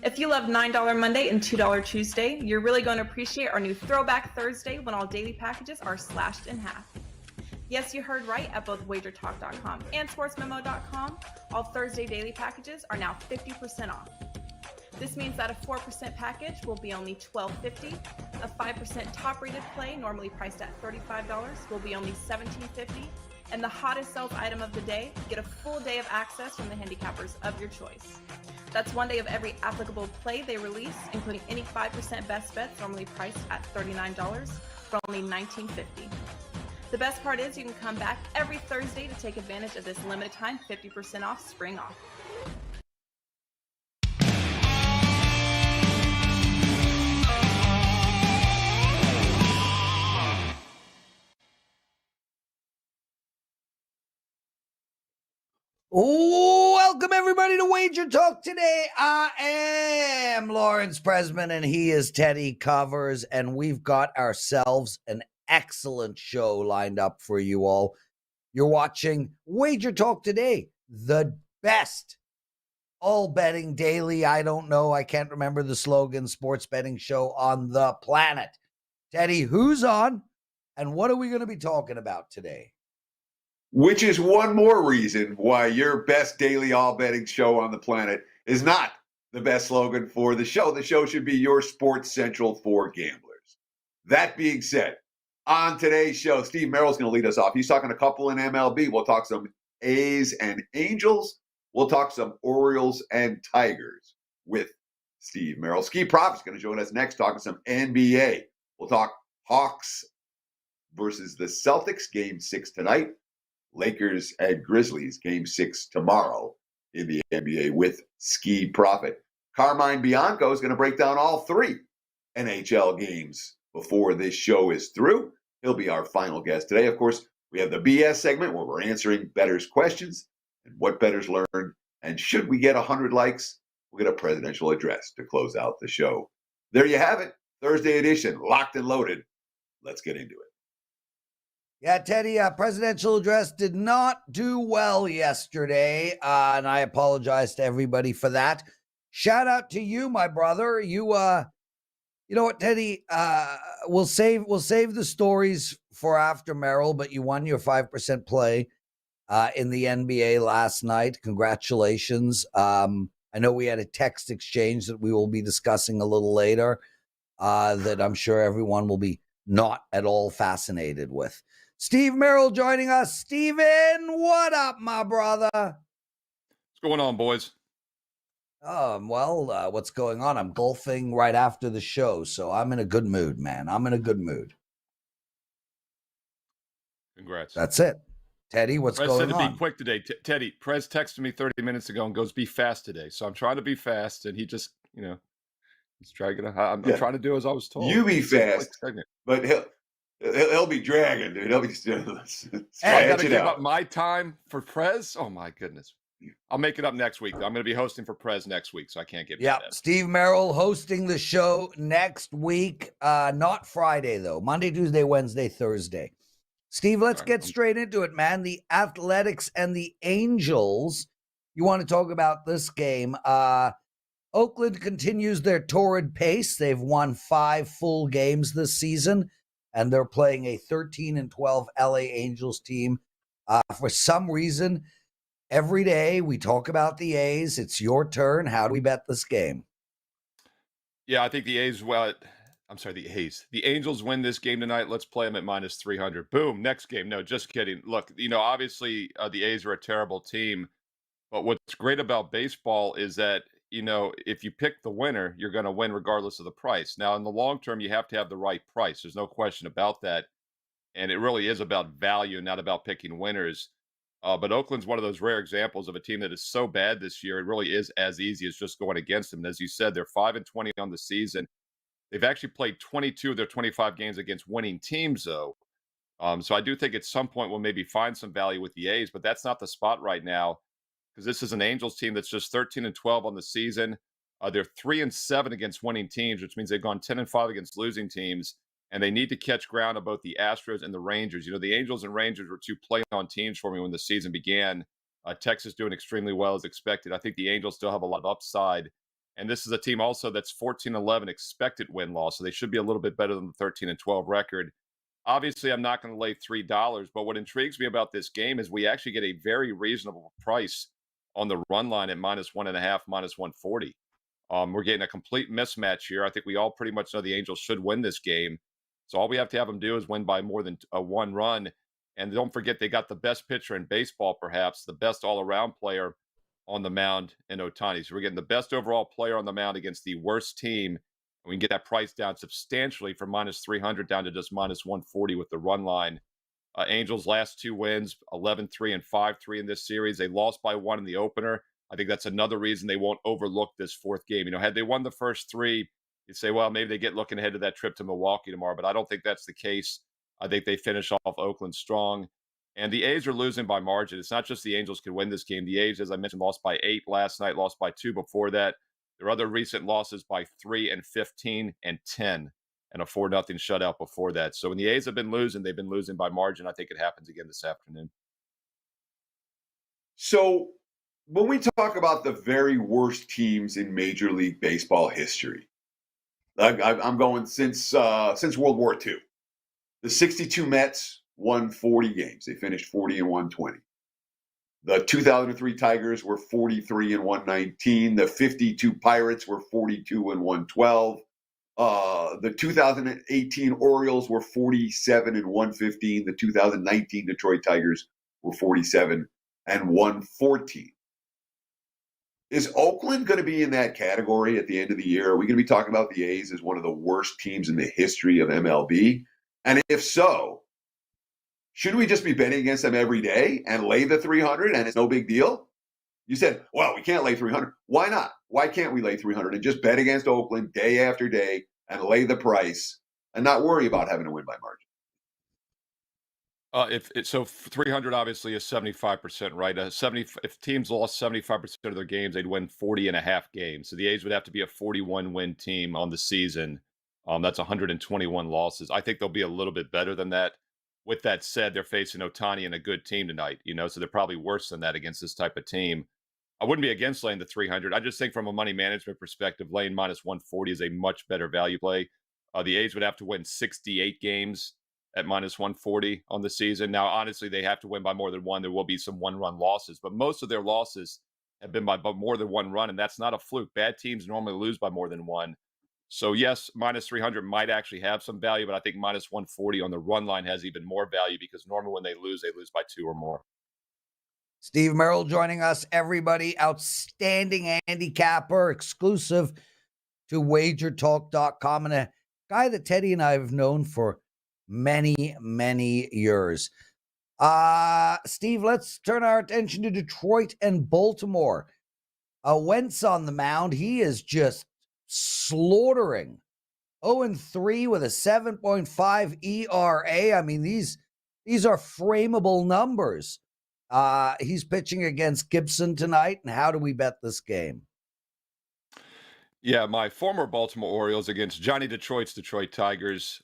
If you love $9 Monday and $2 Tuesday, you're really going to appreciate our new Throwback Thursday when all daily packages are slashed in half. Yes, you heard right at both WagerTalk.com and SportsMemo.com. All Thursday daily packages are now 50% off. This means that a 4% package will be only $12.50. A 5% top-rated play, normally priced at $35, will be only $17.50. And the hottest sales item of the day, get a full day of access from the handicappers of your choice. That's one day of every applicable play they release, including any 5% best bets, normally priced at $39, for only $19.50. The best part is you can come back every Thursday to take advantage of this limited time 50% off spring offer. Welcome everybody to Wager Talk Today. I am Lawrence Presman and he is Teddy Covers, and we've got ourselves an excellent show lined up for you all. You're watching Wager Talk Today, the best all betting daily, I can't remember the slogan, sports betting show on the planet. Teddy, who's on and what are we going to be talking about today? Which is one more reason why your best daily all betting show on the planet is not the best slogan for the show. The show should be your Sports Central for gamblers. That being said, on today's show, Steve Merrill's going to lead us off. He's talking a couple in MLB. We'll talk some A's and Angels. We'll talk some Orioles and Tigers with Steve Merrill. Skee Profit's going to join us next, talking some NBA. We'll talk Hawks versus the Celtics, Game 6 tonight. Lakers and Grizzlies, Game 6 tomorrow in the NBA with Skee Profit. Carmine Bianco is going to break down all three NHL games before this show is through. He'll be our final guest today. Of course, we have the BS segment where we're answering bettors' questions and what bettors learned. And should we get 100 likes, we'll get a presidential address to close out the show. There you have it. Thursday edition, locked and loaded. Let's get into it. Yeah, Teddy, presidential address did not do well yesterday, and I apologize to everybody for that. Shout out to you, my brother. You know what, Teddy? We'll save the stories for after Merrill, but you won your 5% play in the NBA last night. Congratulations. I know we had a text exchange that we will be discussing a little later that I'm sure everyone will be not at all fascinated with. Steve Merrill joining us. Steven, what up, my brother? What's going on, boys? What's going on? I'm golfing right after the show, so I'm in a good mood, man. I'm in a good mood. Congrats. That's it. Teddy, what's Prez going said on? to be quick today. Teddy, Prez texted me 30 minutes ago and goes, be fast today. So I'm trying to be fast, and he just, he's trying to get I'm trying to do as I was told. You be fast, but he'll be dragging, dude. He'll be I got to give up my time for Prez? Oh, my goodness. I'll make it up next week. I'm going to be hosting for Prez next week, so I can't get Yeah, Steve Merrill hosting the show next week. Not Friday, though. Monday, Tuesday, Wednesday, Thursday. Steve, let's get straight into it, man. The Athletics and the Angels. You want to talk about this game. Oakland continues their torrid pace. They've won 5 full games this season, and they're playing a 13-12 LA Angels team. For some reason, every day we talk about the A's. It's your turn. How do we bet this game? Yeah, I think the A's, the A's. The Angels win this game tonight. Let's play them at minus 300. Boom, next game. No, just kidding. Look, obviously the A's are a terrible team, but what's great about baseball is that, if you pick the winner, you're going to win regardless of the price. Now, in the long term, you have to have the right price. There's no question about that. And it really is about value, not about picking winners. But Oakland's one of those rare examples of a team that is so bad this year. It really is as easy as just going against them. And as you said, they're 5-20 on the season. They've actually played 22 of their 25 games against winning teams, though. So I do think at some point we'll maybe find some value with the A's, but that's not the spot right now, because this is an Angels team that's just 13-12 on the season. They're 3-7 against winning teams, which means they've gone 10-5 against losing teams, and they need to catch ground on both the Astros and the Rangers. The Angels and Rangers were 2 play-on teams for me when the season began. Texas doing extremely well as expected. I think the Angels still have a lot of upside. And this is a team also that's 14-11 expected win-loss, so they should be a little bit better than the 13-12 record. Obviously, I'm not going to lay $3, but what intrigues me about this game is we actually get a very reasonable price on the run line at -1.5, -140. We're getting a complete mismatch here. I think we all pretty much know the Angels should win this game. So all we have to have them do is win by more than a one run. And don't forget, they got the best pitcher in baseball, perhaps, the best all-around player on the mound in Ohtani. So we're getting the best overall player on the mound against the worst team. And we can get that price down substantially from -300 down to just -140 with the run line. Angels' last two wins, 11-3 and 5-3 in this series. They lost by one in the opener. I think that's another reason they won't overlook this fourth game. Had they won the first three, you'd say, well, maybe they get looking ahead to that trip to Milwaukee tomorrow, but I don't think that's the case. I think they finish off Oakland strong. And the A's are losing by margin. It's not just the Angels can win this game. The A's, as I mentioned, lost by 8 last night, lost by 2 before that. Their other recent losses by 3 and 15 and 10 and a 4-0 shutout before that. So when the A's have been losing, they've been losing by margin. I think it happens again this afternoon. So when we talk about the very worst teams in Major League Baseball history, I'm going since World War II. The 62 Mets won 40 games. They finished 40 and 120. The 2003 Tigers were 43 and 119. The 52 Pirates were 42 and 112. The 2018 Orioles were 47 and 115. The 2019 Detroit Tigers were 47 and 114. Is Oakland going to be in that category at the end of the year? Are we going to be talking about the A's as one of the worst teams in the history of MLB? And if so, should we just be betting against them every day and lay the 300 and it's no big deal? You said, well, we can't lay 300. Why not? Why can't we lay 300 and just bet against Oakland day after day and lay the price and not worry about having to win by margin? So 300 obviously is 75%, right? If teams lost 75% of their games, they'd win 40 and a half games. So the A's would have to be a 41 win team on the season. That's 121 losses. I think they'll be a little bit better than that. With that said, they're facing Ohtani and a good team tonight, so they're probably worse than that against this type of team. I wouldn't be against laying the 300. I just think from a money management perspective, laying -140 is a much better value play. The A's would have to win 68 games at -140 on the season. Now, honestly, they have to win by more than one. There will be some one-run losses, but most of their losses have been by more than one run, and that's not a fluke. Bad teams normally lose by more than one. So, yes, -300 might actually have some value, but I think -140 on the run line has even more value because normally when they lose by 2 or more. Steve Merrill joining us, everybody. Outstanding handicapper, exclusive to WagerTalk.com, and a guy that Teddy and I have known for many, many years. Steve, let's turn our attention to Detroit and Baltimore. Wentz on the mound. He is just slaughtering. 0-3 with a 7.5 ERA. I mean, these are frameable numbers. He's pitching against Gibson tonight. And how do we bet this game? Yeah, my former Baltimore Orioles against Johnny Detroit's Detroit Tigers.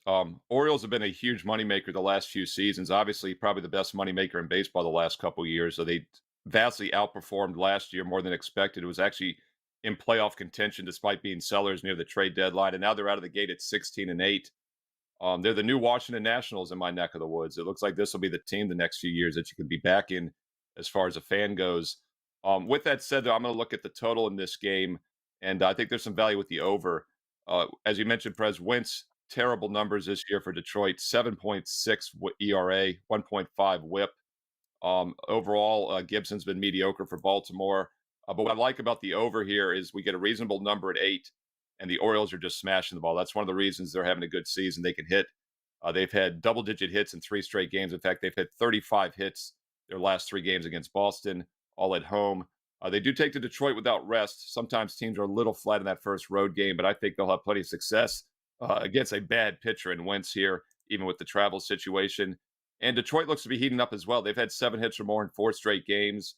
Orioles have been a huge moneymaker the last few seasons. Obviously, probably the best moneymaker in baseball the last couple of years. So they vastly outperformed last year more than expected. It was actually in playoff contention despite being sellers near the trade deadline. And now they're out of the gate at 16-8. They're the new Washington Nationals in my neck of the woods. It looks like this will be the team the next few years that you can be back in as far as a fan goes. With that said, though, I'm going to look at the total in this game. And I think there's some value with the over. As you mentioned, Prez, Wentz, terrible numbers this year for Detroit, 7.6 ERA, 1.5 whip. Overall, Gibson's been mediocre for Baltimore. But what I like about the over here is we get a reasonable number at 8, and the Orioles are just smashing the ball. That's one of the reasons they're having a good season. They can hit. They've had double-digit hits in 3 straight games. In fact, they've had 35 hits their last 3 games against Boston, all at home. They do take to Detroit without rest. Sometimes teams are a little flat in that first road game, but I think they'll have plenty of success against a bad pitcher in Wentz here, even with the travel situation. And Detroit looks to be heating up as well. They've had 7 hits or more in 4 straight games.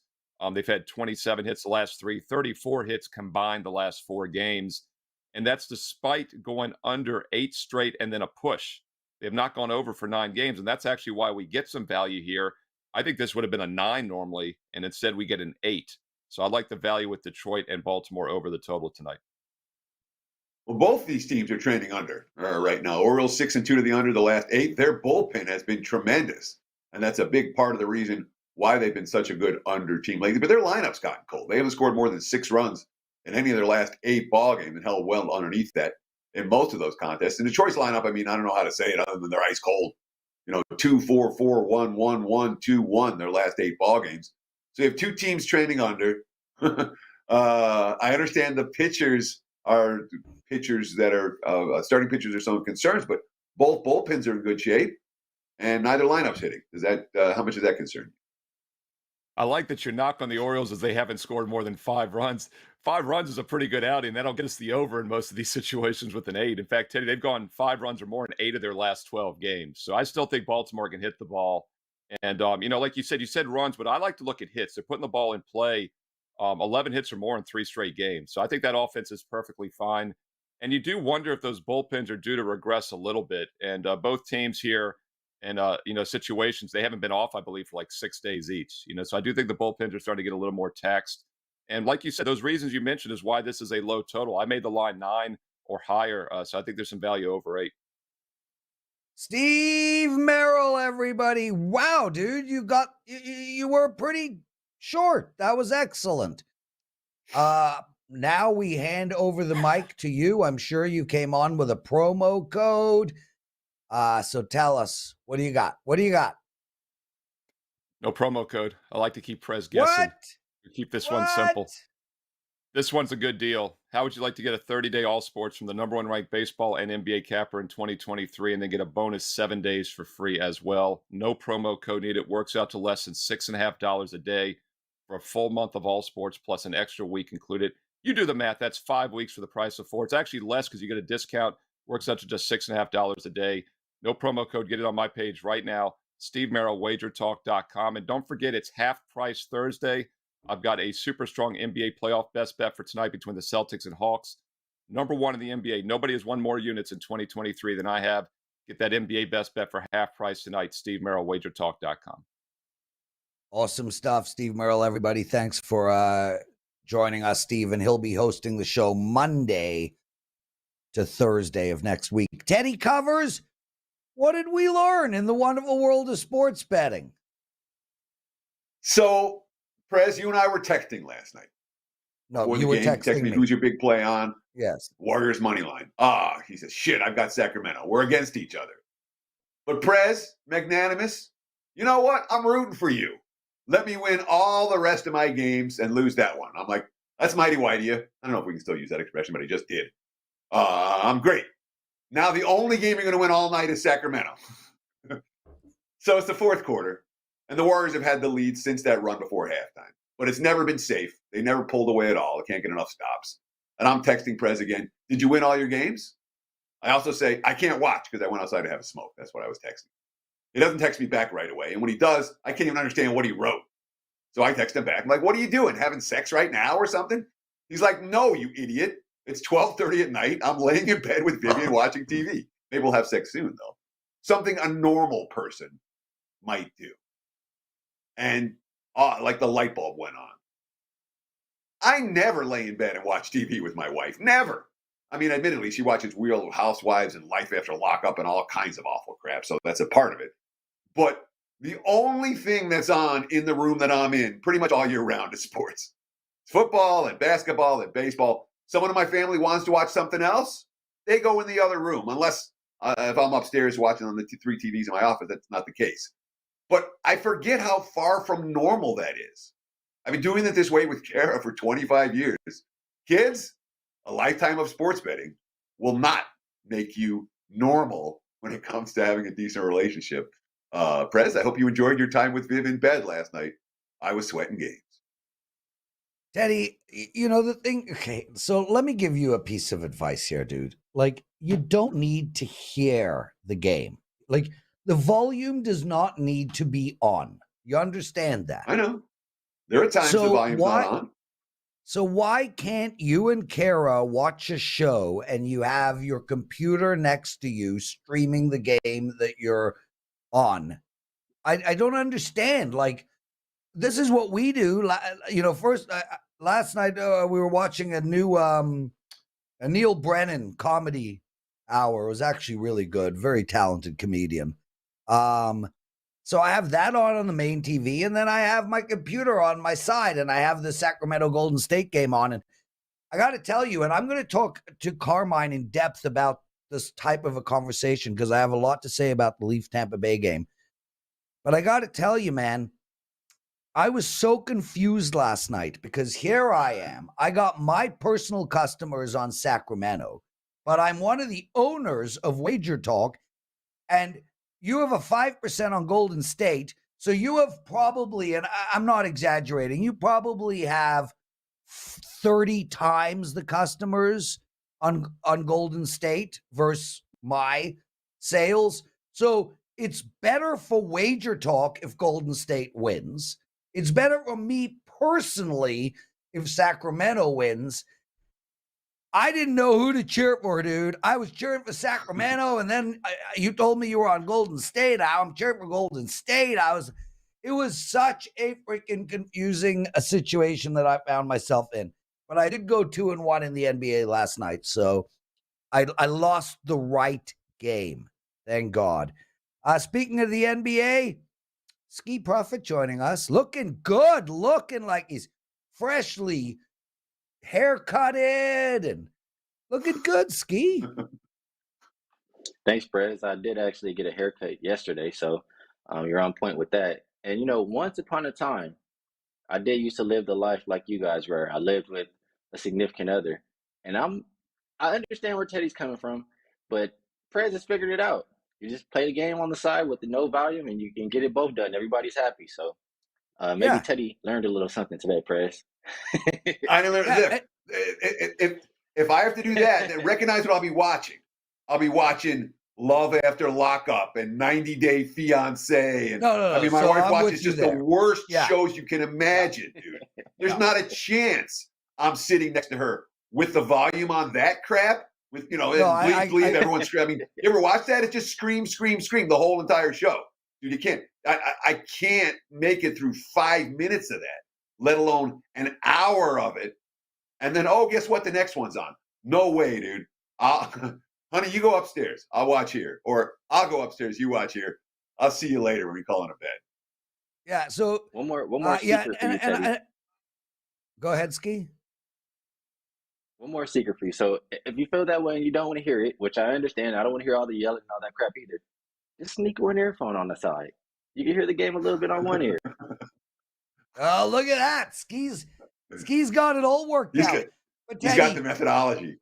They've had 27 hits the last 3, 34 hits combined the last 4 games. And that's despite going under 8 straight and then a push. They have not gone over for 9 games, and that's actually why we get some value here. I think this would have been a 9 normally, and instead we get an 8. So I like the value with Detroit and Baltimore over the total tonight. Well, both these teams are trending under right now. Orioles 6-2 to the under the last 8. Their bullpen has been tremendous, and that's a big part of the reason why they've been such a good under team lately. But their lineup's gotten cold. They haven't scored more than 6 runs in any of their last 8 ball games and held well underneath that in most of those contests. And Detroit's lineup, I mean, I don't know how to say it other than they're ice cold. 2-4-4, 1-1, 1-2-1 their last 8 ball games. So you have 2 teams trending under. I understand the pitchers that are starting pitchers are some concerns, but both bullpens are in good shape, and neither lineup's hitting. Is that how much is that concern? I like that your knock on the Orioles is they haven't scored more than 5 runs. 5 runs is a pretty good outing. That'll get us the over in most of these situations with an 8. In fact, Teddy, they've gone 5 runs or more in 8 of their last 12 games. So I still think Baltimore can hit the ball. And, like you said runs, but I like to look at hits. They're putting the ball in play, 11 hits or more in 3 straight games. So I think that offense is perfectly fine. And you do wonder if those bullpens are due to regress a little bit. And both teams here, and situations, they haven't been off, I believe, for like 6 days each. So I do think the bullpens are starting to get a little more taxed. And like you said, those reasons you mentioned is why this is a low total. I made the line 9 or higher, so I think there's some value over 8. Steve Merrill, everybody. Wow, dude, you were pretty short. That was excellent. Now we hand over the mic to you. I'm sure you came on with a promo code. So tell us, what do you got? What do you got? No promo code. I like to keep Prez guessing. What? Keep this one simple. This one's a good deal. How would you like to get a 30-day all sports from the number 1 ranked baseball and NBA capper in 2023 and then get a bonus 7 days for free as well? No promo code needed. It works out to less than $6.50 a day for a full month of all sports plus an extra week included. You do the math. That's 5 weeks for the price of 4. It's actually less because you get a discount. Works out to just $6.50 a day. No promo code. Get it on my page right now. Steve Merrill, WagerTalk.com. And don't forget, it's half price Thursday. I've got a super strong NBA playoff best bet for tonight between the Celtics and Hawks. Number 1 in the NBA. Nobody has won more units in 2023 than I have. Get that NBA best bet for half price tonight. Steve Merrill, WagerTalk.com. Awesome stuff, Steve Merrill, everybody. Thanks for joining us, Steve. And he'll be hosting the show Monday to Thursday of next week. Teddy covers. What did we learn in the wonderful world of sports betting? So, Prez, you and I were texting last night. No, you were texting me. Who's your big play on? Yes. Warriors money line. He says, shit, I've got Sacramento. We're against each other. But Prez, magnanimous, you know what? I'm rooting for you. Let me win all the rest of my games and lose that one. I'm like, that's mighty white of you. I don't know if we can still use that expression, but I just did. I'm great. Now the only game you're going to win all night is Sacramento. So it's the 4th quarter, and the Warriors have had the lead since that run before halftime. But it's never been safe. They never pulled away at all. They can't get enough stops. And I'm texting Prez again, did you win all your games? I also say, I can't watch because I went outside to have a smoke. That's what I was texting. He doesn't text me back right away. And when he does, I can't even understand what he wrote. So I text him back. I'm like, what are you doing? Having sex right now or something? He's like, no, you idiot. It's 12:30 at night. I'm laying in bed with Vivian watching TV. Maybe we'll have sex soon, though. Something a normal person might do. And like the light bulb went on. I never lay in bed and watch TV with my wife. Never. I mean, admittedly, she watches Real Housewives and Life After Lockup and all kinds of awful crap. So that's a part of it. But the only thing that's on in the room that I'm in pretty much all year round is sports. It's football and basketball and baseball. Someone in my family wants to watch something else, they go in the other room. Unless if I'm upstairs watching on the 3 TVs in my office, that's not the case. But I forget how far from normal that is. I've been doing it this way with Kara for 25 years. Kids, a lifetime of sports betting will not make you normal when it comes to having a decent relationship. Prez, I hope you enjoyed your time with Viv in bed last night. I was sweating games. Teddy, the thing, okay, so let me give you a piece of advice here, dude. Like, you don't need to hear the game. Like, the volume does not need to be on. You understand that? I know. There are times the volume's not on. So why can't you and Kara watch a show and you have your computer next to you streaming the game that you're on? I don't understand. Like, this is what we do. First, last night we were watching a new A Neil Brennan comedy hour was actually really good. Very talented comedian. So I have that on the main TV, and then I have my computer on my side, and I have the Sacramento Golden State game on. And I got to tell you, and I'm going to talk to Carmine in depth about this type of a conversation because I have a lot to say about the Leaf Tampa Bay game. But I got to tell you, man, I was so confused last night because here I am. I got my personal customers on Sacramento, but I'm one of the owners of WagerTalk, and you have a 5% on Golden State. So you have probably, and I'm not exaggerating, you probably have 30 times the customers on Golden State versus my sales. So it's better for WagerTalk if Golden State wins. It's better for me personally if Sacramento wins. I didn't know who to cheer for, dude. I was cheering for Sacramento, and then you told me you were on Golden State. I'm cheering for Golden State. It was such a freaking confusing situation that I found myself in. But I did go 2-1 in the NBA last night, so I lost the right game. Thank God. Speaking of the NBA, Skee Profit joining us, looking good, looking like he's freshly haircutted and looking good, Skee. Thanks, Prez. I did actually get a haircut yesterday, so you're on point with that. And once upon a time, I did used to live the life like you guys were. I lived with a significant other, and I understand where Teddy's coming from, but Prez has figured it out. You just play the game on the side with the no volume, and you can get it both done. Everybody's happy. So maybe Teddy learned a little something today, Prez. I learned if I have to do that, then recognize what I'll be watching. I'll be watching Love After Lockup and 90 Day Fiancé. And No. I mean, my wife watches just the worst Yeah. shows you can imagine, dude. There's not a chance I'm sitting next to her with the volume on that crap. With bleed, everyone's screaming. You ever watch that? It just scream the whole entire show, dude. You can't. I can't make it through 5 minutes of that, let alone an hour of it. And then, guess what? The next one's on. No way, dude. Honey, you go upstairs. I'll watch here, or I'll go upstairs. You watch here. I'll see you later when we call in a bed. Yeah. So one more secret for you, Teddy. Go ahead, Skee. One more secret for you. So if you feel that way and you don't want to hear it, which I understand, I don't want to hear all the yelling and all that crap either. Just sneak one earphone on the side. You can hear the game a little bit on one ear. Oh, look at that. Skee's got it all worked out. But Teddy, he's got the methodology.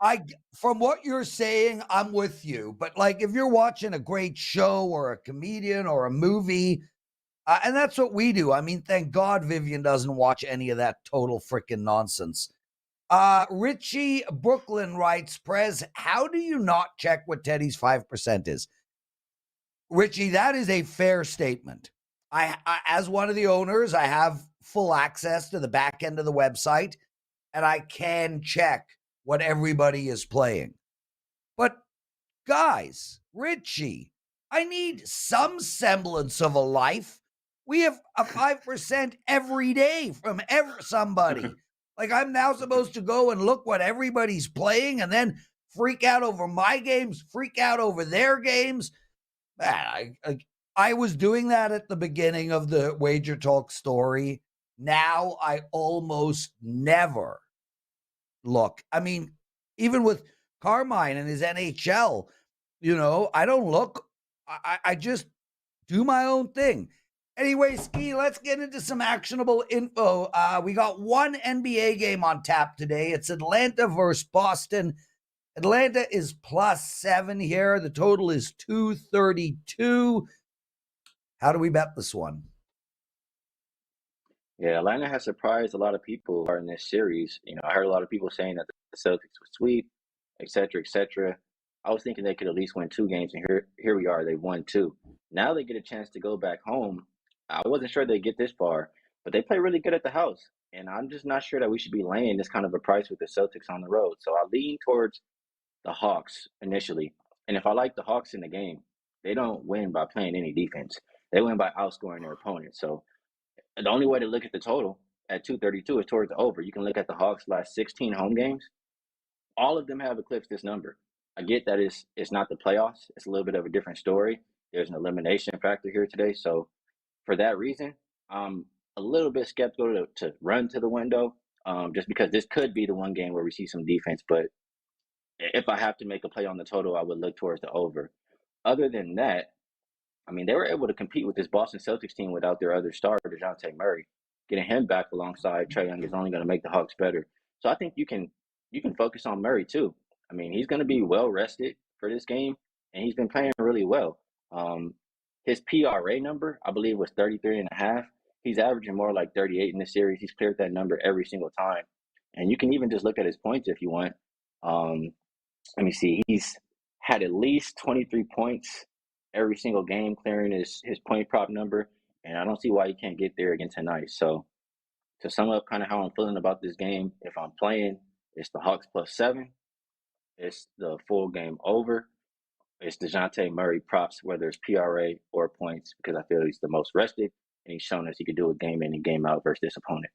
From what you're saying, I'm with you. But like, if you're watching a great show or a comedian or a movie, and that's what we do. I mean, thank God Vivian doesn't watch any of that total freaking nonsense. Richie Brooklyn writes, Prez, how do you not check what Teddy's 5% is? Richie, that is a fair statement. I as one of the owners, I have full access to the back end of the website, and I can check what everybody is playing. But guys, Richie, I need some semblance of a life. We have a 5% every day from somebody. Like, I'm now supposed to go and look what everybody's playing and then freak out over my games, freak out over their games. Man, I was doing that at the beginning of the Wager Talk story. Now I almost never look. I mean, even with Carmine and his NHL, I don't look. I just do my own thing. Anyway, Skee, let's get into some actionable info. We got one NBA game on tap today. It's Atlanta versus Boston. Atlanta is +7 here. The total is 232. How do we bet this one? Yeah, Atlanta has surprised a lot of people in this series. I heard a lot of people saying that the Celtics would sweep, et cetera, et cetera. I was thinking they could at least win 2 games, and here we are. They won 2. Now they get a chance to go back home. I wasn't sure they'd get this far, but they play really good at the house. And I'm just not sure that we should be laying this kind of a price with the Celtics on the road. So I lean towards the Hawks initially. And if I like the Hawks in the game, they don't win by playing any defense. They win by outscoring their opponent. So the only way to look at the total at 232 is towards the over. You can look at the Hawks' last 16 home games. all of them have eclipsed this number. I get that it's not the playoffs. It's a little bit of a different story. There's an elimination factor here today. So for that reason, I'm a little bit skeptical to run to the window, just because this could be the one game where we see some defense. But if I have to make a play on the total, I would look towards the over. Other than that, I mean, they were able to compete with this Boston Celtics team without their other star, DeJounte Murray. Getting him back alongside Trae Young is only going to make the Hawks better. So I think you can focus on Murray too. I mean, he's going to be well rested for this game, and he's been playing really well. His PRA number, I believe, was 33.5. He's averaging more like 38 in this series. He's cleared that number every single time. And you can even just look at his points if you want. Let me see. He's had at least 23 points every single game, clearing his point prop number. And I don't see why he can't get there again tonight. So to sum up kind of how I'm feeling about this game, if I'm playing, it's the Hawks +7. It's the full game over. It's DeJounte Murray props, whether it's PRA or points, because I feel he's the most rested, and he's shown us he could do it game in and game out versus this opponent.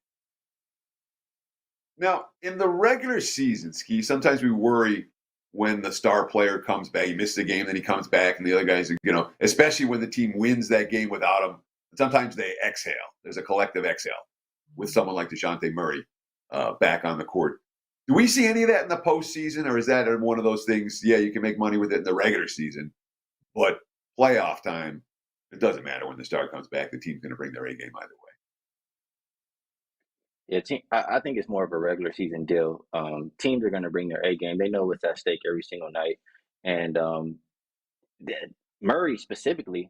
Now, in the regular season, Skee, sometimes we worry when the star player comes back. He misses a game, then he comes back, and the other guys, especially when the team wins that game without him, sometimes they exhale. There's a collective exhale with someone like DeJounte Murray back on the court. Do we see any of that in the postseason, or is that one of those things, yeah, you can make money with it in the regular season, but playoff time, it doesn't matter when the star comes back. The team's going to bring their A game either way. Yeah, I think it's more of a regular season deal. Teams are going to bring their A game. They know what's at stake every single night. And Murray specifically,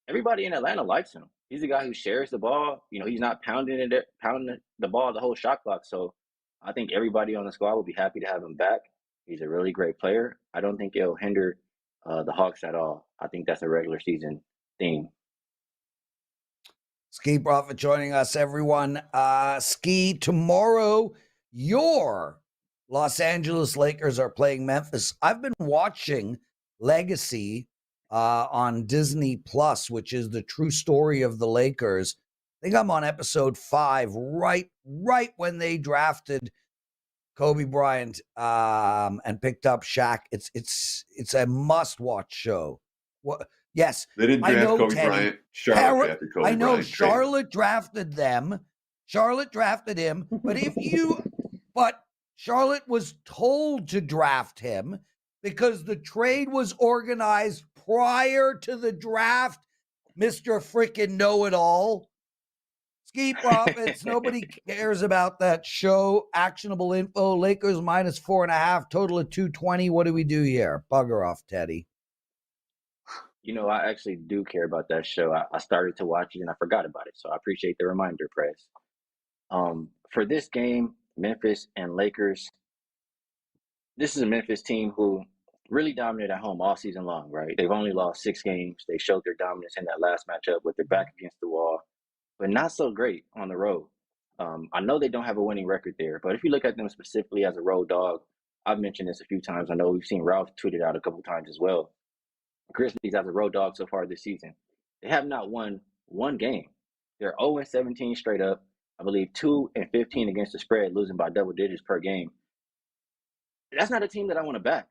everybody in Atlanta likes him. He's the guy who shares the ball. He's not pounding the ball the whole shot clock. So I think everybody on the squad will be happy to have him back. He's a really great player. I don't think it'll hinder the Hawks at all. I think that's a regular season theme. Skee Profit joining us, everyone. Skee, tomorrow, your Los Angeles Lakers are playing Memphis. I've been watching Legacy on Disney Plus, which is the true story of the Lakers. I think I'm on episode 5, right when they drafted Kobe Bryant and picked up Shaq. It's a must-watch show. What? Yes, they didn't draft Kobe Bryant. Charlotte drafted Kobe Bryant. I know Charlotte drafted them. Charlotte drafted him, but Charlotte was told to draft him because the trade was organized prior to the draft. Mr. Freaking Know-It-All. Skee Profits. Nobody cares about that show. Actionable info. Lakers -4.5. Total of 220. What do we do here? Bugger off, Teddy. I actually do care about that show. I started to watch it and I forgot about it. So I appreciate the reminder, Prez. For this game, Memphis and Lakers, this is a Memphis team who really dominated at home all season long, right? They've only lost 6 games. They showed their dominance in that last matchup with their back against the wall, but not so great on the road. I know they don't have a winning record there, but if you look at them specifically as a road dog, I've mentioned this a few times. I know we've seen Ralph tweet it out a couple times as well. Grizzlies as a road dog so far this season. They have not won one game. They're 0-17 straight up. I believe 2-15 against the spread, losing by double digits per game. That's not a team that I want to back.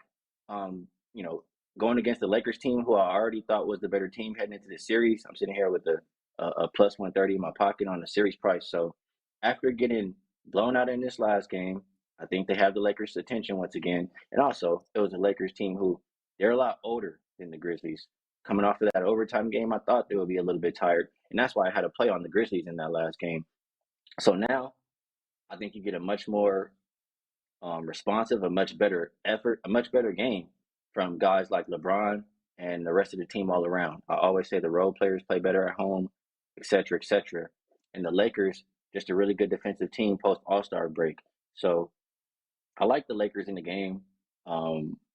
Going against the Lakers team, who I already thought was the better team heading into this series. I'm sitting here with a plus 130 in my pocket on the series price. So after getting blown out in this last game, I think they have the Lakers' attention once again. And also, it was a Lakers team who they're a lot older than the Grizzlies. Coming off of that overtime game, I thought they would be a little bit tired. And that's why I had to play on the Grizzlies in that last game. So now I think you get a much more responsive, a much better effort, a much better game from guys like LeBron and the rest of the team all around. I always say the role players play better at home, et cetera, et cetera. And the Lakers, just a really good defensive team post All-Star break. So I like the Lakers in the game.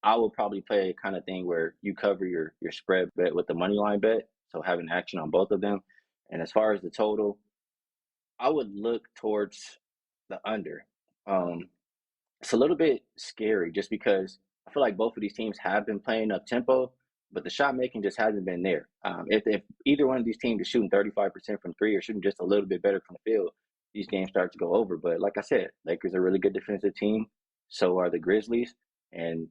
I will probably play a kind of thing where you cover your spread bet with the money line bet, so having action on both of them. And as far as the total, I would look towards the under. It's a little bit scary just because I feel like both of these teams have been playing up tempo, but the shot making just hasn't been there. If either one of these teams is shooting 35% from 3 or shooting just a little bit better from the field, these games start to go over. But like I said, Lakers are a really good defensive team. So are the Grizzlies. And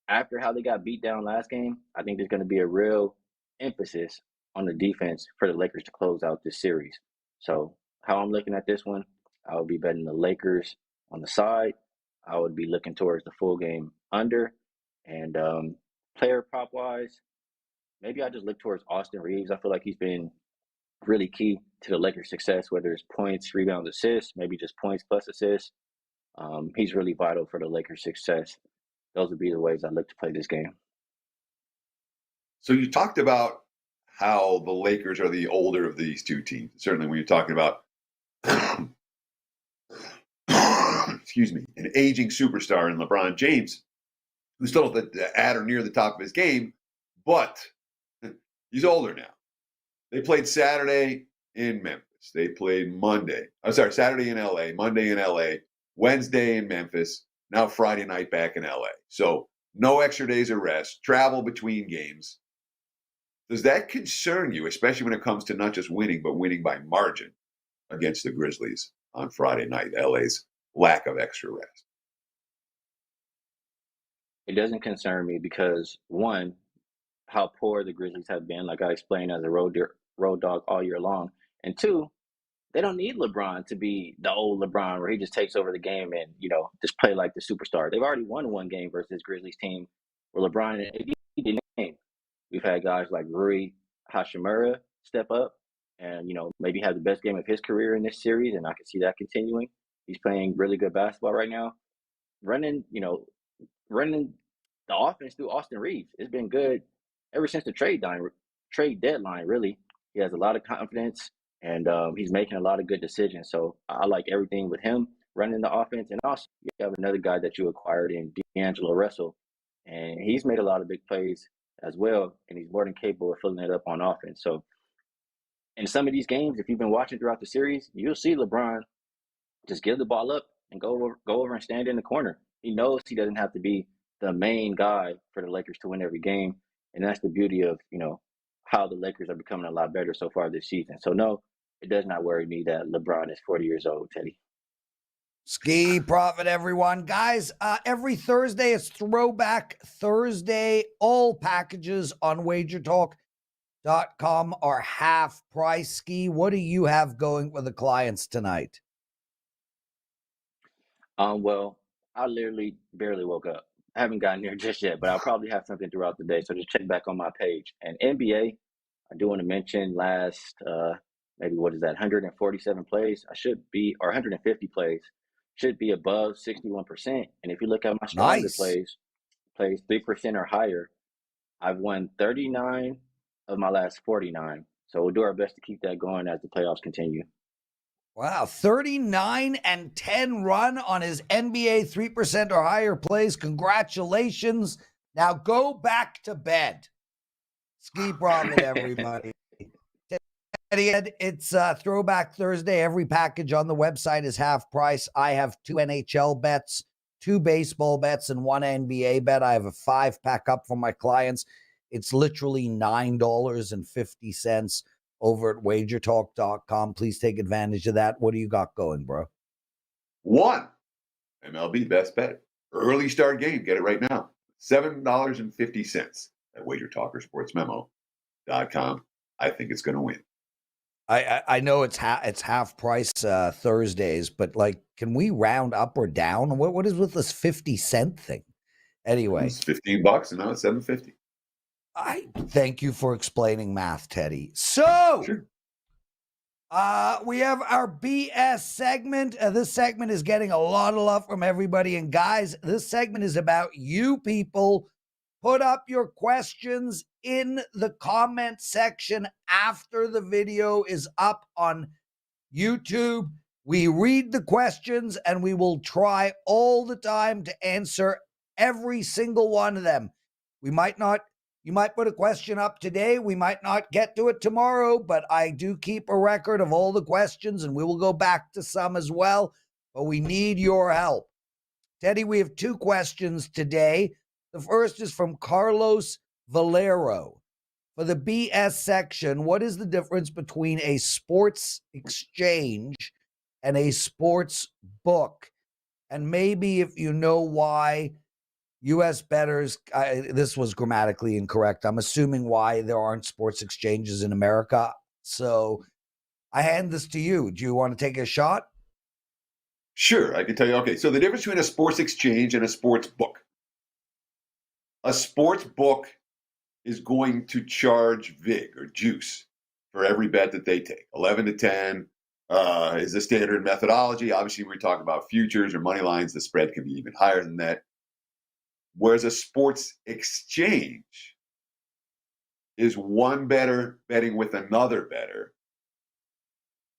after how they got beat down last game, I think there's going to be a real emphasis on the defense for the Lakers to close out this series. So how I'm looking at this one, I would be betting the Lakers on the side. I would be looking towards the full game under. And player prop wise, maybe I just look towards Austin Reeves. I feel like he's been really key to the Lakers' success, whether it's points, rebounds, assists, maybe just points plus assists. He's really vital for the Lakers' success. Those would be the ways I look to play this game. So you talked about how the Lakers are the older of these two teams. Certainly when you're talking about, excuse me, an aging superstar in LeBron James, who's still at or near the top of his game, but he's older now. They played Saturday in Memphis. They played Saturday in LA, Monday in LA, Wednesday in Memphis, now Friday night back in LA. So no extra days of rest, travel between games. Does that concern you, especially when it comes to not just winning, but winning by margin against the Grizzlies on Friday night, LA's lack of extra rest? It doesn't concern me because, one, how poor the Grizzlies have been, like I explained, as a road dog all year long. And two, they don't need LeBron to be the old LeBron where he just takes over the game and, just play like the superstar. They've already won one game versus this Grizzlies team where LeBron and AD didn't game. We've had guys like Rui Hachimura step up and, maybe have the best game of his career in this series, and I can see that continuing. He's playing really good basketball right now. Running the offense through Austin Reeves. It's been good ever since the trade deadline, really. He has a lot of confidence, and he's making a lot of good decisions. So I like everything with him running the offense. And also, you have another guy that you acquired in D'Angelo Russell, and he's made a lot of big plays as well, and he's more than capable of filling it up on offense. So in some of these games, if you've been watching throughout the series, you'll see LeBron just give the ball up and go over and stand in the corner. He knows he doesn't have to be the main guy for the Lakers to win every game. And that's the beauty of, how the Lakers are becoming a lot better so far this season. So no, it does not worry me that LeBron is 40 years old, Teddy. Skee Profit, everyone. Guys, every Thursday it's Throwback Thursday. All packages on WagerTalk.com are half price. Skee, what do you have going with the clients tonight? Well, I literally barely woke up. I haven't gotten there just yet, but I'll probably have something throughout the day. So just check back on my page. And NBA, I do want to mention last, maybe 147 plays. Or 150 plays, should be above 61%. And if you look at my stronger plays 3% or higher, I've won 39 of my last 49. So we'll do our best to keep that going as the playoffs continue. Wow, 39-10 run on his NBA 3% or higher plays. Congratulations. Now go back to bed. Skee Profit, everybody. It's Throwback Thursday. Every package on the website is half price. I have 2 NHL bets, 2 baseball bets, and 1 NBA bet. I have a 5-pack up for my clients. It's literally $9.50 over at WagerTalk.com. Please take advantage of that. What do you got going, bro? 1 MLB best bet. Early start game. Get it right now. $7.50 at WagerTalkerSportsMemo.com. I think it's going to win. I know it's half price Thursdays, but can we round up or down? What is with this 50-cent thing? Anyway, it's $15 and now it's $7.50. I thank you for explaining math, Teddy. So, sure. We have our BS segment. This segment is getting a lot of love from everybody. And guys, this segment is about you people. Put up your questions in the comment section after the video is up on YouTube. We read the questions and we will try all the time to answer every single one of them. You might put a question up today. We might not get to it tomorrow, but I do keep a record of all the questions and we will go back to some as well. But we need your help. Teddy, we have 2 questions today. The first is from Carlos Valero. For the BS section, what is the difference between a sports exchange and a sports book? And maybe if you know why U.S. bettors, this was grammatically incorrect. I'm assuming why there aren't sports exchanges in America. So I hand this to you. Do you want to take a shot? Sure, I can tell you. Okay, so the difference between a sports exchange and a sports book. A sports book is going to charge vig or juice for every bet that they take. 11 to 10 is the standard methodology. Obviously, when we talk about futures or money lines, the spread can be even higher than that. Whereas a sports exchange is one bettor betting with another bettor,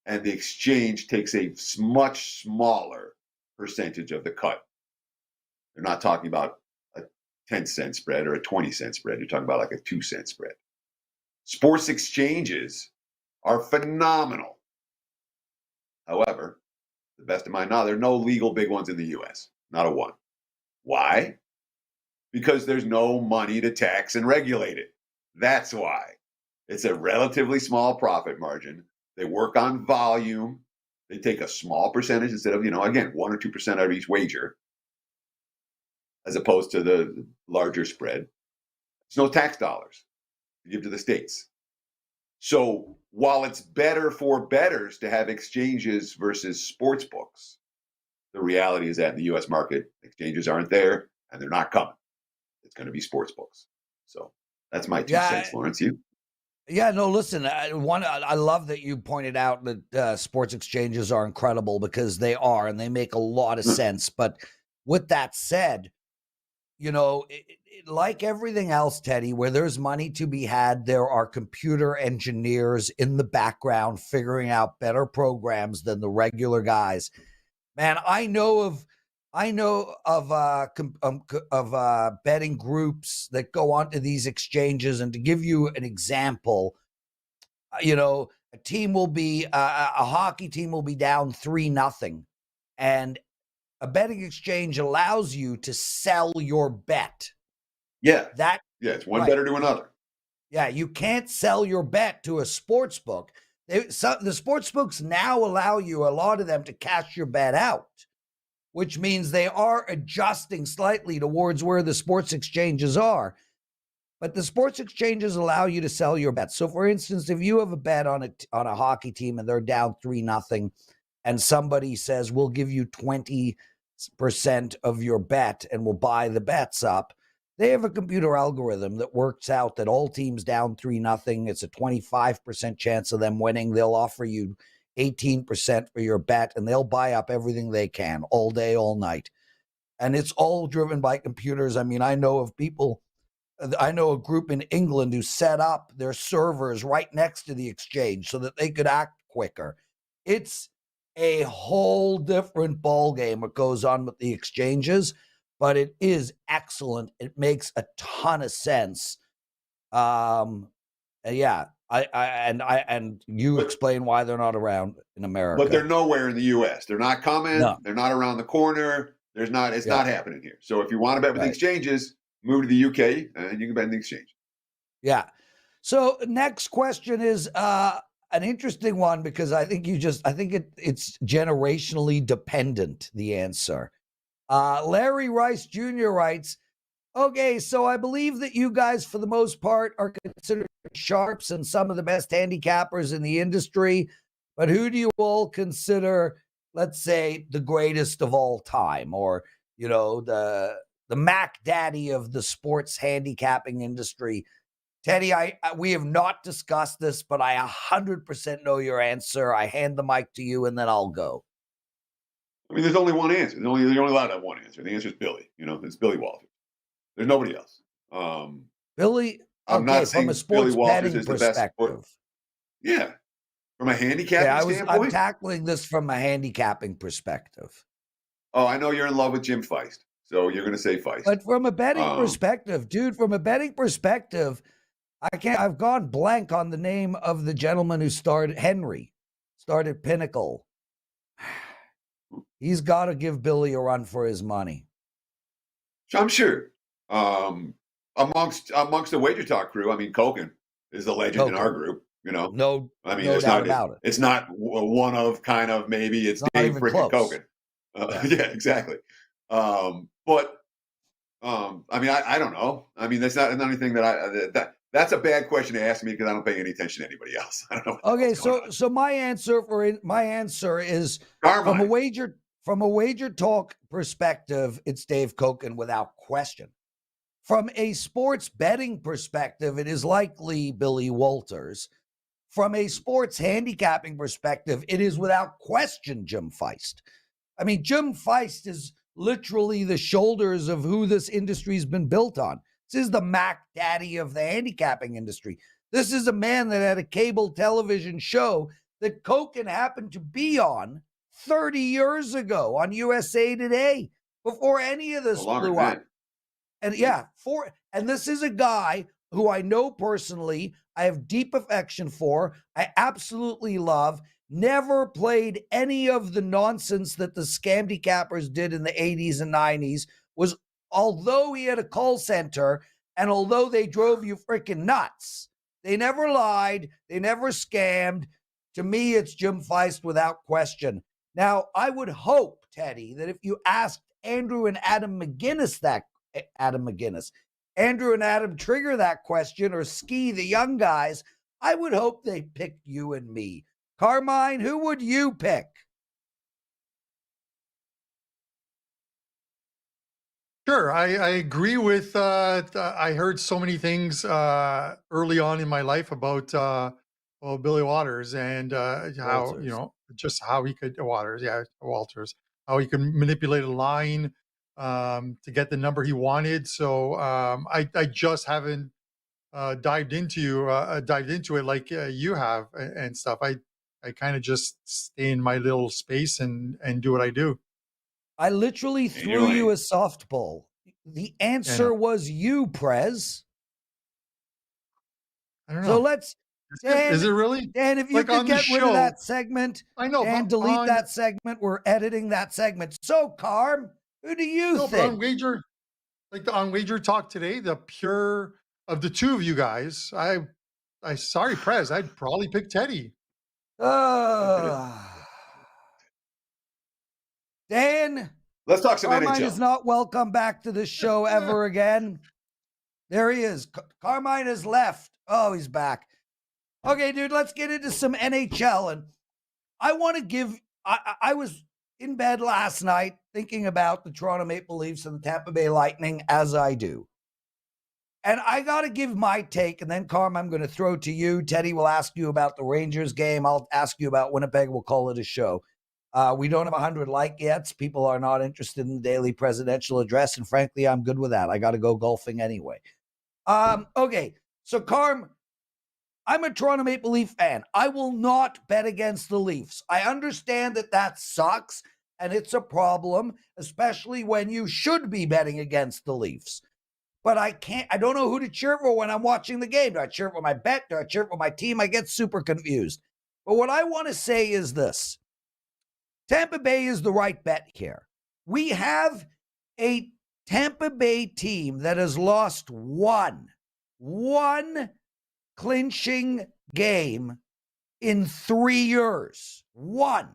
and the exchange takes a much smaller percentage of the cut. They're not talking about a 10-cent spread or a 20-cent spread. You're talking about like a 2-cent spread. Sports exchanges are phenomenal. However, to the best of my knowledge, there are no legal big ones in the U.S. Not a one. Why? Because there's no money to tax and regulate it. That's why. It's a relatively small profit margin. They work on volume. They take a small percentage instead of, again, 1 or 2% out of each wager, as opposed to the larger spread. There's no tax dollars to give to the states. So while it's better for bettors to have exchanges versus sports books, the reality is that in the U.S. market, exchanges aren't there and they're not coming. It's going to be sports books. So that's my 2 cents, Lawrence. You? Yeah, no, listen, I love that you pointed out that sports exchanges are incredible, because they are, and they make a lot of sense. But with that said, like everything else, Teddy, where there's money to be had, there are computer engineers in the background figuring out better programs than the regular guys. Man, I know of betting groups that go onto these exchanges, and to give you an example, a team will be a hockey team will be down 3-0, and a betting exchange allows you to sell your bet. Yeah, it's one bettor to another. Yeah, you can't sell your bet to a sports book. The sports books now allow you, a lot of them, to cash your bet out, which means they are adjusting slightly towards where the sports exchanges are. But the sports exchanges allow you to sell your bets. So, for instance, if you have a bet on a hockey team and they're down 3-0, and somebody says, we'll give you 20% of your bet and we'll buy the bets up, they have a computer algorithm that works out that all teams down 3-0, it's a 25% chance of them winning. They'll offer you 18% for your bet, and they'll buy up everything they can all day, all night. And it's all driven by computers. I mean, I know a group in England who set up their servers right next to the exchange so that they could act quicker. It's a whole different ballgame what goes on with the exchanges, but it is excellent. It makes a ton of sense. Yeah. And you explain why they're not around in America. But they're nowhere in the U.S. They're not coming. No. They're not around the corner. It's not happening here. So if you want to bet with the exchanges, move to the UK and you can bet in the exchange. Yeah. So next question is an interesting one, because I think it's generationally dependent, the answer. Larry Rice Jr. writes, okay, so I believe that you guys, for the most part, are considered sharps and some of the best handicappers in the industry. But who do you all consider, let's say, the greatest of all time, or, the Mac Daddy of the sports handicapping industry? Teddy, we have not discussed this, but I 100% know your answer. I hand the mic to you, and then I'll go. I mean, there's only one answer. You're only allowed to have one answer. The answer is Billy. It's Billy Walters. There's nobody else. Billy, I'm not saying from a sports Billy Walters betting is the best perspective. Yeah. From a handicapping standpoint? I'm tackling this from a handicapping perspective. Oh, I know you're in love with Jim Feist, so you're going to say Feist. But from a betting perspective, dude, I've gone blank on the name of the gentleman who started Pinnacle. He's got to give Billy a run for his money. I'm sure. Amongst the WagerTalk crew, I mean, Koken is the legend in our group. No, I mean, no doubt about it. It's not one of kind of, maybe it's Dave freaking Koken. Yeah, exactly. But I mean, I don't know. I mean, that's not anything that's a bad question to ask me because I don't pay any attention to anybody else. I don't know what the Okay, hell's going on. so my answer is from Carmine. a wager talk perspective, it's Dave Koken without question. From a sports betting perspective, it is likely Billy Walters. From a sports handicapping perspective, it is without question Jim Feist. I mean, Jim Feist is literally the shoulders of who this industry's been built on. This is the Mac Daddy of the handicapping industry. This is a man that had a cable television show that Koken happened to be on 30 years ago on USA Today before any of this blew up. And and this is a guy who I know personally, I have deep affection for, I absolutely love, never played any of the nonsense that the scamdicappers did in the 80s and 90s, although he had a call center and although they drove you freaking nuts, they never lied, they never scammed. To me, it's Jim Feist without question. Now, I would hope, Teddy, that if you asked Andrew and Adam Trigger that question, or Skee, the young guys, I would hope they picked you and me. Carmine, who would you pick? Sure, I agree with. I heard so many things early on in my life about Billy Waters and how just how he could Walters, how he could manipulate a line to get the number he wanted. So I just haven't dived into it like you have and stuff. I kind of just stay in my little space and do what I do. I literally threw you a softball. The answer was you, Prez. I don't know. So let's. Dan, is it really? Dan, if you could get rid of that segment, I know, and delete that segment. We're editing that segment. So, Carm, who do you think? On Wager Talk Today, the pure of the two of you guys, sorry, Prez, I'd probably pick Teddy. Dan, let's talk some Carmine NHL. is not welcome back to this show ever again. There he is. Carmine has left. Oh, he's back. Okay, dude, let's get into some NHL. And I want to give, I was in bed last night thinking about the Toronto Maple Leafs and the Tampa Bay Lightning, as I do. And I got to give my take, and then, Carm, I'm going to throw to you. Teddy will ask you about the Rangers game. I'll ask you about Winnipeg. We'll call it a show. We don't have 100 like-yets. People are not interested in the daily presidential address, and frankly, I'm good with that. I got to go golfing anyway. Okay, so, Carm, I'm a Toronto Maple Leaf fan. I will not bet against the Leafs. I understand that sucks, and it's a problem, especially when you should be betting against the Leafs. But I don't know who to cheer for when I'm watching the game. Do I cheer for my bet? Do I cheer for my team? I get super confused. But what I want to say is this. Tampa Bay is the right bet here. We have a Tampa Bay team that has lost one clinching game in 3 years. One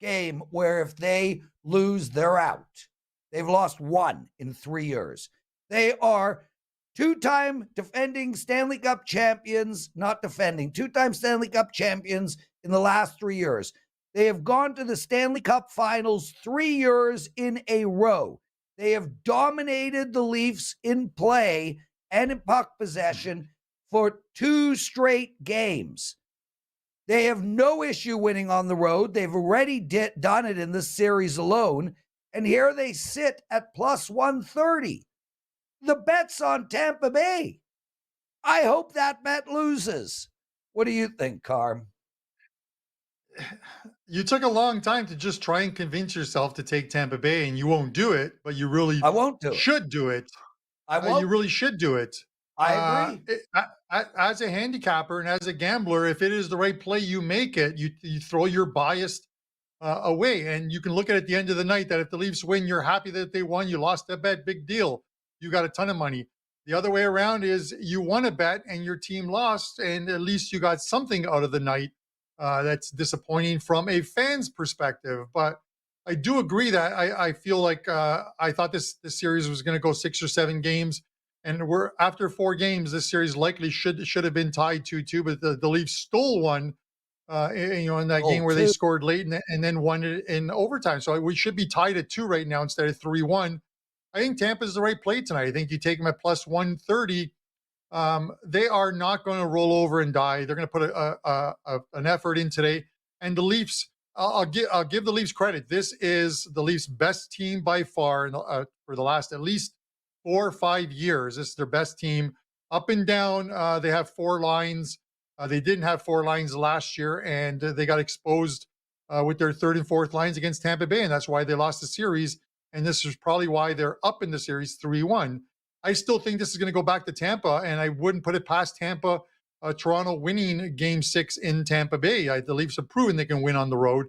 game where if they lose, they're out. They've lost one in 3 years. They are two-time defending Stanley Cup champions, two-time Stanley Cup champions in the last 3 years. They have gone to the Stanley Cup finals 3 years in a row. They have dominated the Leafs in play and in puck possession for 2 straight games. They have no issue winning on the road. They've already done it in this series alone. And here they sit at plus 130. The bet's on Tampa Bay. I hope that bet loses. What do you think, Carm? You took a long time to just try and convince yourself to take Tampa Bay, and you won't do it, but you really should do it. You really should do it. I agree. As a handicapper and as a gambler, if it is the right play, you make it. You throw your bias away, and you can look at the end of the night that if the Leafs win, you're happy that they won. You lost that bet, big deal. You got a ton of money. The other way around is you won a bet and your team lost, and at least you got something out of the night. That's disappointing from a fan's perspective. But I do agree that I feel like I thought this series was going to go 6 or 7 games, and we're after 4 games. This series likely should have been tied 2-2, but the Leafs stole one. In that game where they scored late and then won it in overtime. So we should be tied at 2 right now instead of 3-1. I think Tampa's the right play tonight. I think you take them at plus 130. They are not going to roll over and die. They're going to put an effort in today. And the Leafs, I'll give the Leafs credit. This is the Leafs' best team by far for the last at least 4 or 5 years. This is their best team. Up and down, they have 4 lines. They didn't have 4 lines last year, and they got exposed with their 3rd and 4th lines against Tampa Bay, and that's why they lost the series. And this is probably why they're up in the series 3-1. I still think this is going to go back to Tampa, and I wouldn't put it past Tampa, Toronto winning Game 6 in Tampa Bay. The Leafs have proven they can win on the road.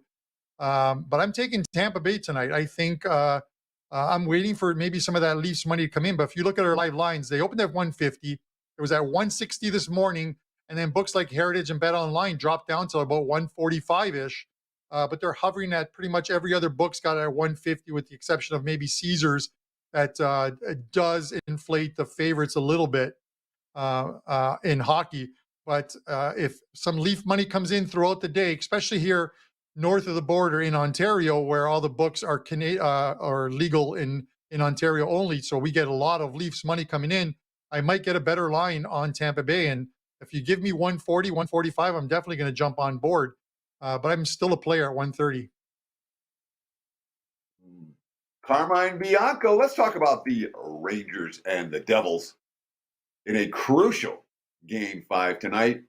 But I'm taking Tampa Bay tonight. I think I'm waiting for maybe some of that Leafs money to come in. But if you look at our live lines, they opened at 150. It was at 160 this morning. And then books like Heritage and Bet Online dropped down to about 145-ish. But they're hovering at pretty much every other book's got at 150 with the exception of maybe Caesars that does inflate the favorites a little bit in hockey. But if some Leaf money comes in throughout the day, especially here north of the border in Ontario, where all the books are legal in Ontario only, so we get a lot of Leafs money coming in, I might get a better line on Tampa Bay. And if you give me 140, 145, I'm definitely going to jump on board. But I'm still a player at 130. Carmine Bianco, let's talk about the Rangers and the Devils in a crucial Game 5 tonight.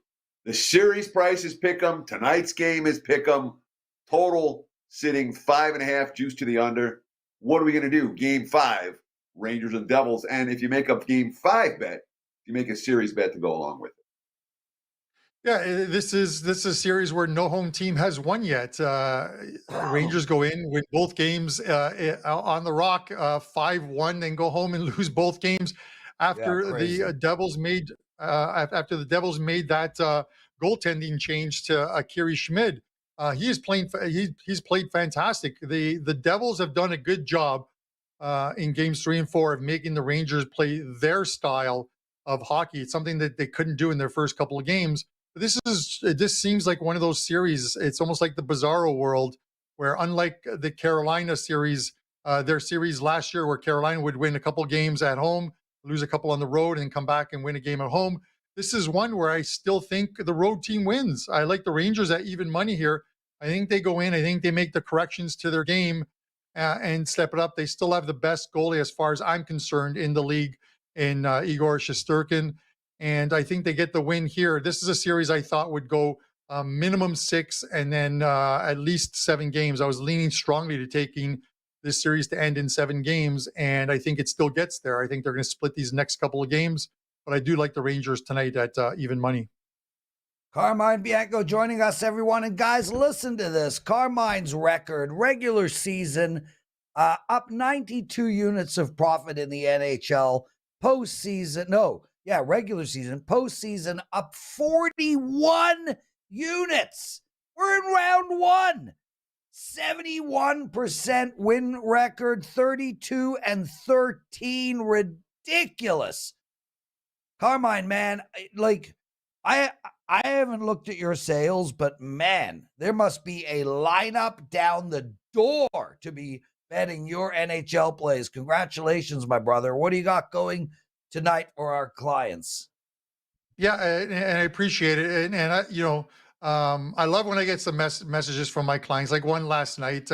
The series price is pick 'em. Tonight's game is pick 'em. Total sitting 5.5, juice to the under. What are we going to do? Game 5, Rangers and Devils. And if you make a Game 5 bet, you make a series bet to go along with it. Yeah, this is a series where no home team has won yet. Rangers go in, win both games on the rock, 5-1, then go home and lose both games after the Devils made that goaltending change to Akiri Schmid. He's played fantastic. The Devils have done a good job in games 3 and 4 of making the Rangers play their style of hockey. It's something that they couldn't do in their first couple of games. This seems like one of those series. It's almost like the Bizarro world, where unlike the Carolina series, their series last year, where Carolina would win a couple games at home, lose a couple on the road, and come back and win a game at home. This is one where I still think the road team wins. I like the Rangers at even money here. I think they go in. I think they make the corrections to their game and step it up. They still have the best goalie, as far as I'm concerned, in the league in Igor Shesterkin. And I think they get the win here. This is a series I thought would go minimum 6 and then at least 7 games. I was leaning strongly to taking this series to end in 7 games, and I think it still gets there. I think they're going to split these next couple of games, but I do like the Rangers tonight at even money. Carmine Bianco joining us, everyone. And guys, listen to this. Carmine's record, regular season, up 92 units of profit in the NHL. Regular season. Postseason up 41 units. We're in round 1. 71% win record, 32-13. Ridiculous. Carmine, man, I haven't looked at your sales, but man, there must be a lineup down the door to be betting your NHL plays. Congratulations, my brother. What do you got going tonight for our clients? Yeah, and I appreciate it. And I love when I get some messages from my clients. Like one last night,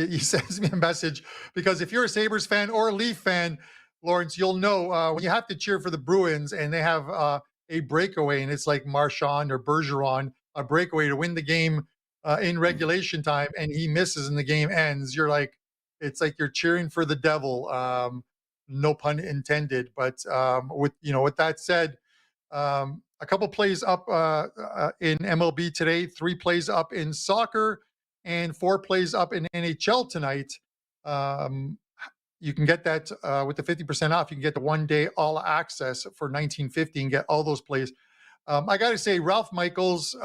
he sends me a message because if you're a Sabres fan or a Leaf fan, Lawrence, you'll know when you have to cheer for the Bruins and they have a breakaway, and it's like Marchand or Bergeron, a breakaway to win the game in regulation time, and he misses and the game ends. It's like you're cheering for the devil. No pun intended. But with that said, a couple plays up in MLB today, 3 plays up in soccer, and 4 plays up in NHL tonight. You can get that with the 50% off. You can get the 1-day all access for $19.50 and get all those plays. I got to say, Ralph Michaels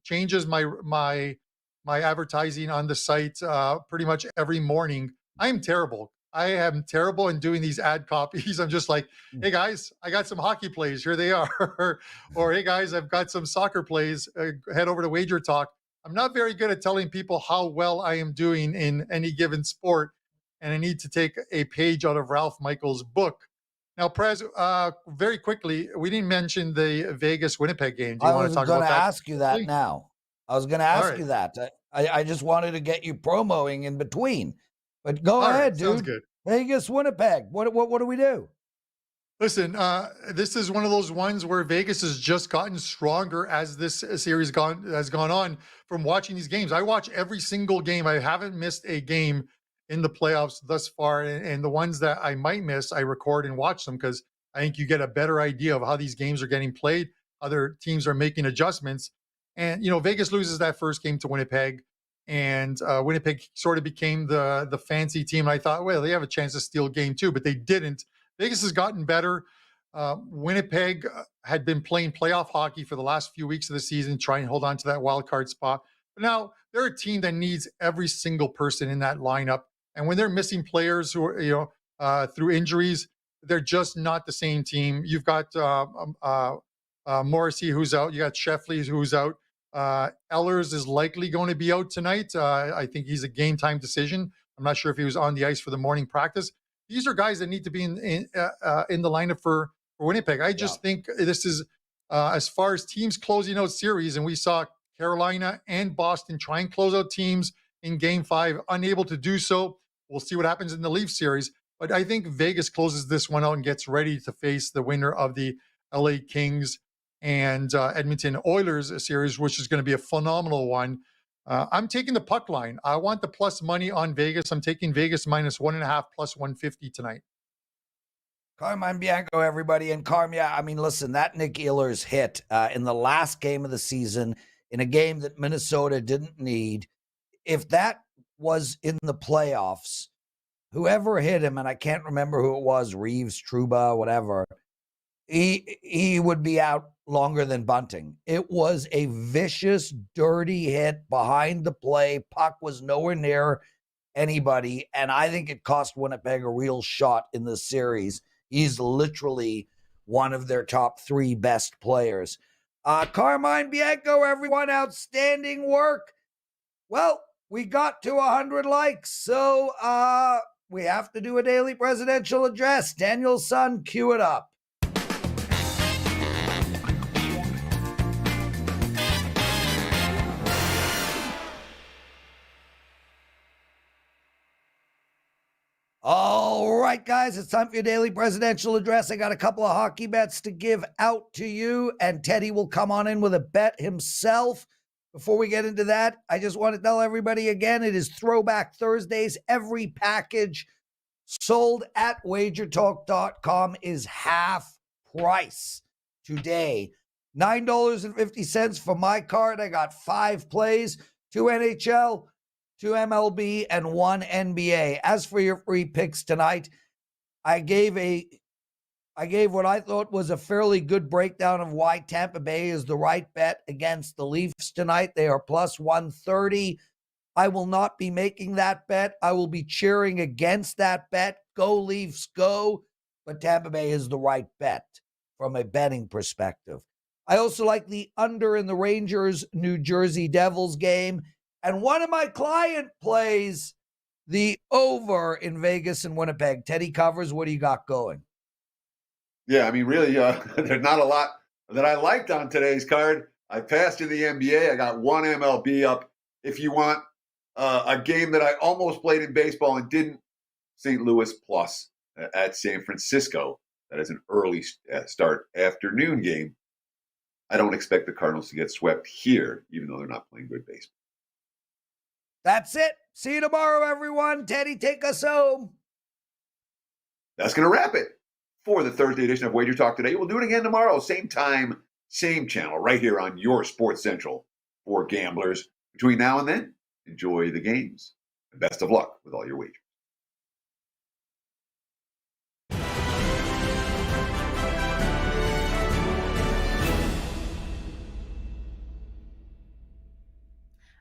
changes my my advertising on the site pretty much every morning. I am terrible. I am terrible in doing these ad copies. I'm just like, hey guys, I got some hockey plays. Here they are. Or hey guys, I've got some soccer plays. Head over to Wager Talk. I'm not very good at telling people how well I am doing in any given sport. And I need to take a page out of Ralph Michaels' book. Now, Prez, very quickly, we didn't mention the Vegas Winnipeg game. Do you want to talk about that? I was going to ask you that now. I was going to ask you that. I just wanted to get you promoing in between. But go ahead, dude. Sounds good. Vegas, Winnipeg. What do we do? Listen, this is one of those ones where Vegas has just gotten stronger as this series has gone on from watching these games. I watch every single game. I haven't missed a game in the playoffs thus far. And the ones that I might miss, I record and watch them because I think you get a better idea of how these games are getting played. Other teams are making adjustments. And, Vegas loses that first game to Winnipeg. And Winnipeg sort of became the fancy team. And I thought, well, they have a chance to steal game two, but they didn't. Vegas has gotten better. Winnipeg had been playing playoff hockey for the last few weeks of the season, trying to hold on to that wild card spot. But now they're a team that needs every single person in that lineup. And when they're missing players who are, through injuries, they're just not the same team. You've got Morrissey who's out. You got Sheffley who's out. Ehlers is likely going to be out tonight. I think he's a game time decision. I'm not sure if he was on the ice for the morning practice. These are guys that need to be in the lineup for Winnipeg. I just think this is as far as teams closing out series, and we saw Carolina and Boston try and close out teams in Game 5, unable to do so. We'll see what happens in the Leafs series. But I think Vegas closes this one out and gets ready to face the winner of the LA Kings and Edmonton Oilers series, which is going to be a phenomenal one. I'm taking the puck line. I want the plus money on Vegas. I'm taking Vegas minus 1.5 plus 150 tonight. Carmine Bianco, everybody. And listen, that Nick Ehlers hit in the last game of the season in a game that Minnesota didn't need. If that was in the playoffs, whoever hit him, and I can't remember who it was, Reeves, Trouba, whatever, he would be out longer than Bunting. It was a vicious, dirty hit behind the play. Puck was nowhere near anybody, and I think it cost Winnipeg a real shot in this series. He's literally one of their top 3 best players. Carmine Bianco, everyone, outstanding work. Well, we got to 100 likes, so we have to do a daily presidential address. Daniel's son, cue it up. All right, guys, it's time for your daily presidential address. I got a couple of hockey bets to give out to you, and Teddy will come on in with a bet himself. Before we get into that, I just want to tell everybody again, it is Throwback Thursdays. Every package sold at WagerTalk.com is half price today. $9.50 for my card. I got 5 plays, 2 NHL, 2 MLB, and 1 NBA. As for your free picks tonight, I gave what I thought was a fairly good breakdown of why Tampa Bay is the right bet against the Leafs tonight. They are plus 130. I will not be making that bet. I will be cheering against that bet. Go Leafs, go. But Tampa Bay is the right bet from a betting perspective. I also like the under in the Rangers New Jersey Devils game. And one of my client plays the over in Vegas and Winnipeg. Teddy covers. What do you got going? Yeah, I mean, really, there's not a lot that I liked on today's card. I passed in the NBA. I got 1 MLB up. If you want a game that I almost played in baseball and didn't, St. Louis plus at San Francisco. That is an early start afternoon game. I don't expect the Cardinals to get swept here, even though they're not playing good baseball. That's it. See you tomorrow, everyone. Teddy, take us home. That's going to wrap it for the Thursday edition of Wager Talk Today. We'll do it again tomorrow, same time, same channel, right here on your Sports Central for gamblers. Between now and then, enjoy the games. And best of luck with all your wagers.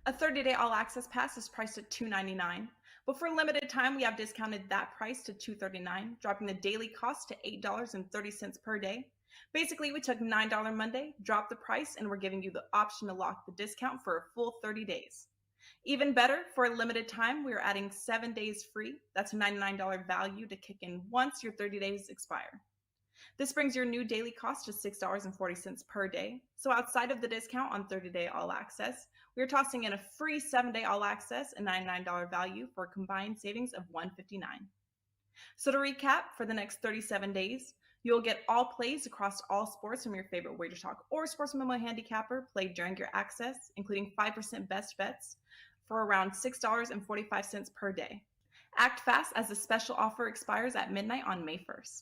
A 30-day all-access pass is priced at $2.99, but for a limited time, we have discounted that price to $2.39, dropping the daily cost to $8.30 per day. Basically, we took $9 Monday, dropped the price, and we're giving you the option to lock the discount for a full 30 days. Even better, for a limited time, we are adding 7 days free. That's a $99 value to kick in once your 30 days expire. This brings your new daily cost to $6.40 per day. So outside of the discount on 30-day all access, we're tossing in a free 7-day all access and $99 value for a combined savings of $159. So to recap, for the next 37 days, you'll get all plays across all sports from your favorite WagerTalk or Sports Memo handicapper played during your access, including 5% best bets for around $6.45 per day. Act fast as the special offer expires at midnight on May 1st.